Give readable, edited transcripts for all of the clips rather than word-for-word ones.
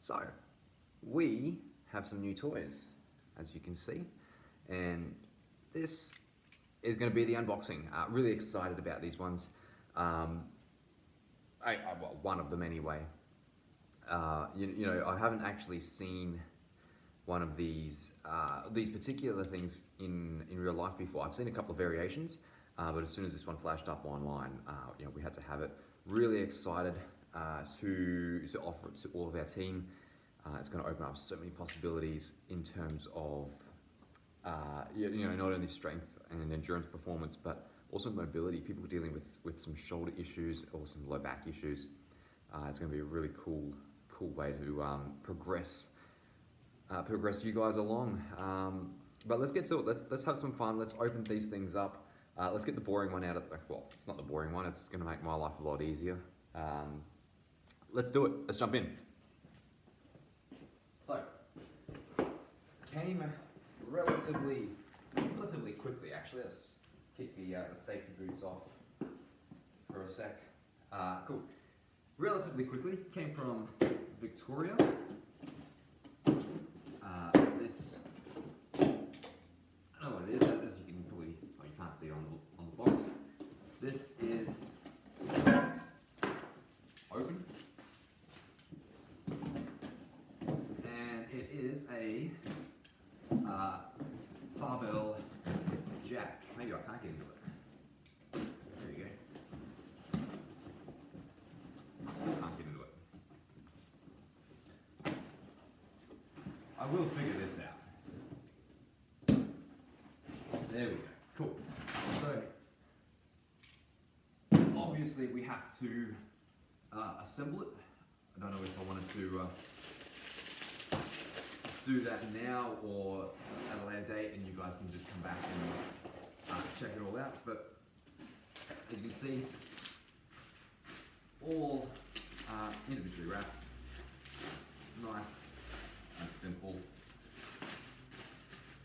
So, we have some new toys, as you can see, and this is going to be the unboxing. Really excited about these ones. Well, one of them anyway. You know, I haven't actually seen one of these particular things in real life before. I've seen a couple of variations, but as soon as this one flashed up online, you know, we had to have it. Really excited to offer it to all of our team. It's going to open up so many possibilities in terms of you know, not only strength and endurance performance, but also mobility. People dealing with some shoulder issues or some low back issues. It's going to be a really cool way to progress you guys along. But let's get to it. Let's have some fun. Let's open these things up. Let's get the boring one out of the, well, it's not the boring one. It's going to make my life a lot easier. Let's do it. Let's jump in. So, came relatively quickly actually. Let's kick the safety boots off for a sec. Cool. Relatively quickly, came from Victoria. This, I don't know what it is, as you can probably, well, you can't see it on the box. This is open. And it is a barbell jack. Maybe I can't get into it. There you go. I still can't get into it. I will figure this out. There we go. Cool. So, obviously we have to assemble it. I don't know if I wanted to do that now or at a later date, and you guys can just come back and check it all out. But as you can see, all individually wrapped, nice and simple.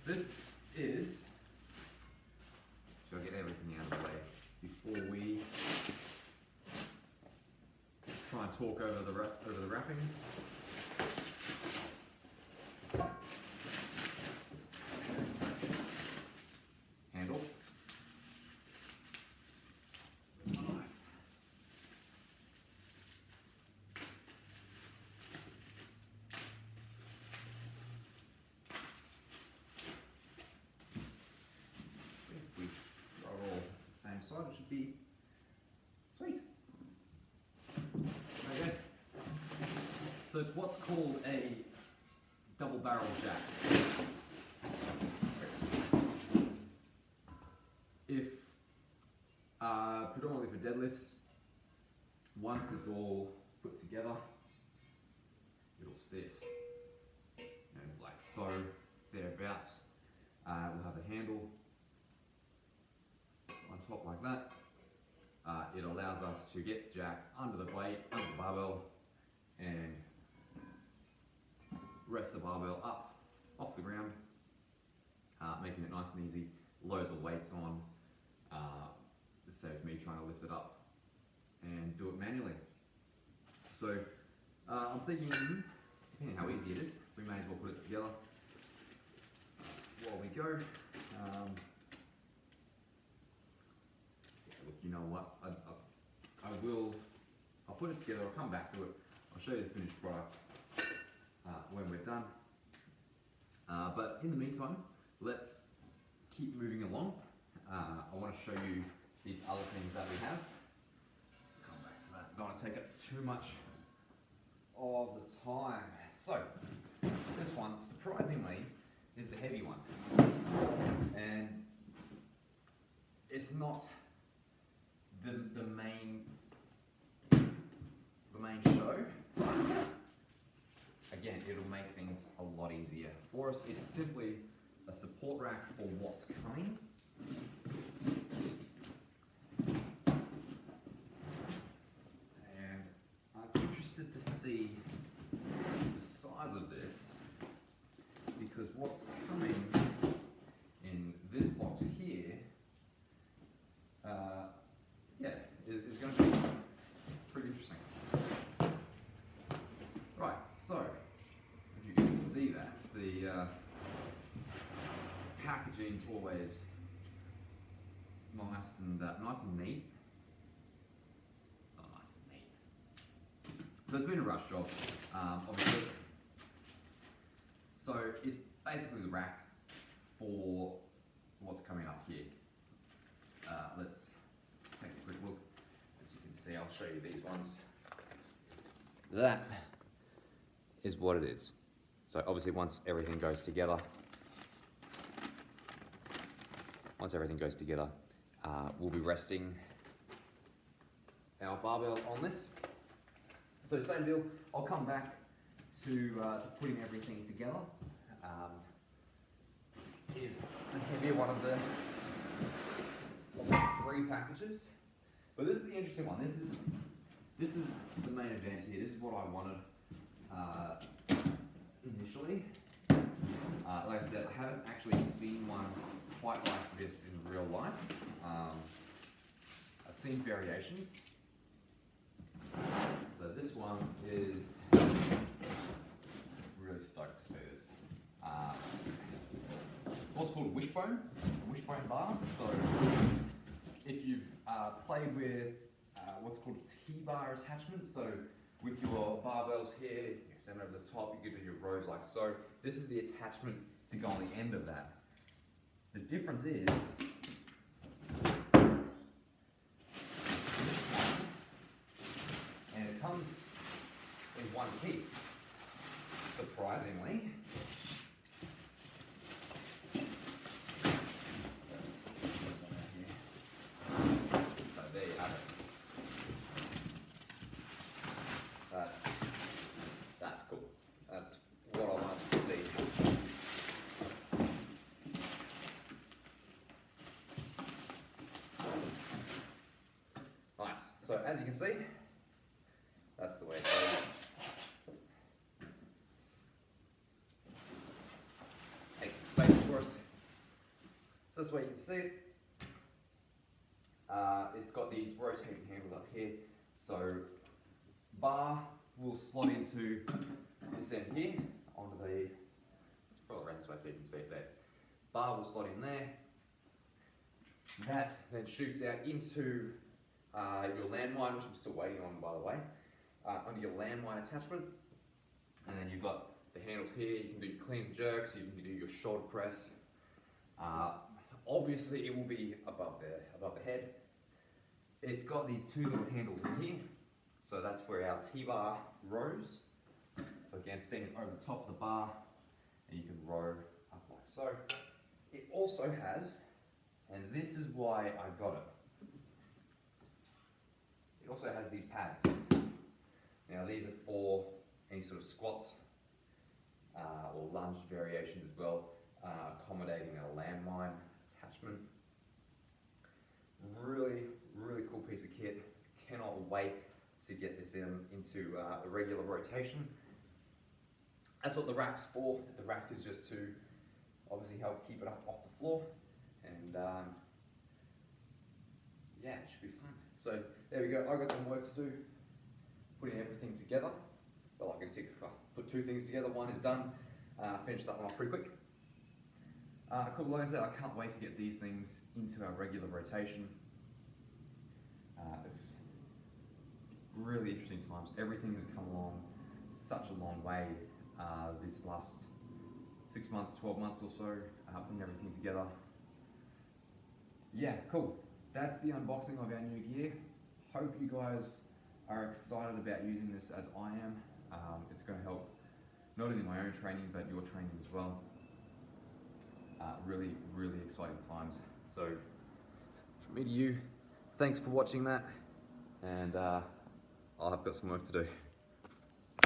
This is, so I'll get everything out of the way before we try and talk over the wrapping. Handle. Knife. If we are all the same side, it should be sweet. Okay. So it's what's called a double barrel jack. If predominantly for deadlifts, once it's all put together, it'll sit, you know, like so, thereabouts. We'll have a handle on top like that. It allows us to get jack under the plate, under the barbell, and rest the barbell up off the ground, making it nice and easy. Load the weights on. This saves me trying to lift it up and do it manually. So I'm thinking, depending how easy it is, we may as well put it together while we go. Yeah, look, you know what? I'll put it together. I'll come back to it. I'll show you the finished product when we're done. But in the meantime, let's keep moving along. I want to show you these other things that we have. Come back to that. Don't want to take up too much of the time. So, this one, surprisingly, is the heavy one. And it's not the main show. Again, it'll make things a lot easier. For us, it's simply a support rack for what's coming. And I'm interested to see the size of this, because what's coming in this box here, yeah, is going to be pretty interesting. Right, so the packaging's always nice and neat. It's not nice and neat. So it's been a rush job, obviously. So it's basically the rack for what's coming up here. Let's take a quick look. As you can see, I'll show you these ones. That is what it is. So obviously once everything goes together, we'll be resting our barbell on this. So same deal, I'll come back to putting everything together. Here's the heavier one of the 3 packages. But this is the interesting one. This is the main event here. This is what I wanted initially. Like I said, I haven't actually seen one quite like this in real life. I've seen variations. So this one is really stoked to see this. It's what's called a wishbone bar. So if you've played with what's called a T-bar attachment, so with your barbells here, you extend over the top, you can do your rows like so. This is the attachment to go on the end of that. The difference is, and it comes in one piece, surprisingly. So there you have it. That's cool. That's what I wanted to see. Nice. So as you can see, that's the way it goes. Take the space for us. So that's where you can see it. It's got these rotating handles up here. So bar will slot into this end here, onto the, let's probably around this way so you can see it there. Bar will slot in there. That then shoots out into your landmine, which I'm still waiting on, by the way, onto your landmine attachment. And then you've got the handles here. You can do clean and jerks, you can do your shoulder press. Obviously it will be above the head. It's got these 2 little handles in here. So that's where our T-bar rows. So again, standing over the top of the bar, and you can row up like so. It also has, and this is why I got it, it also has these pads. Now these are for any sort of squats or lunge variations as well, accommodating a landmine attachment. Really, really cool piece of kit. Cannot wait to get this into the regular rotation. That's what the rack's for. The rack is just to obviously help keep it up off the floor, and yeah, it should be fun. So there we go. I got some work to do, putting everything together. Well, I can put 2 things together. One is done. Finished that one off pretty quick. Cool. Like I said, I can't wait to get these things into our regular rotation. It's really interesting times. Everything has come along such a long way this last 6 months, 12 months or so, putting everything together. Yeah, cool. That's the unboxing of our new gear. Hope you guys are excited about using this as I am. It's going to help not only my own training, but your training as well. Really, really exciting times. So, from me to you, thanks for watching that, and I've got some work to do.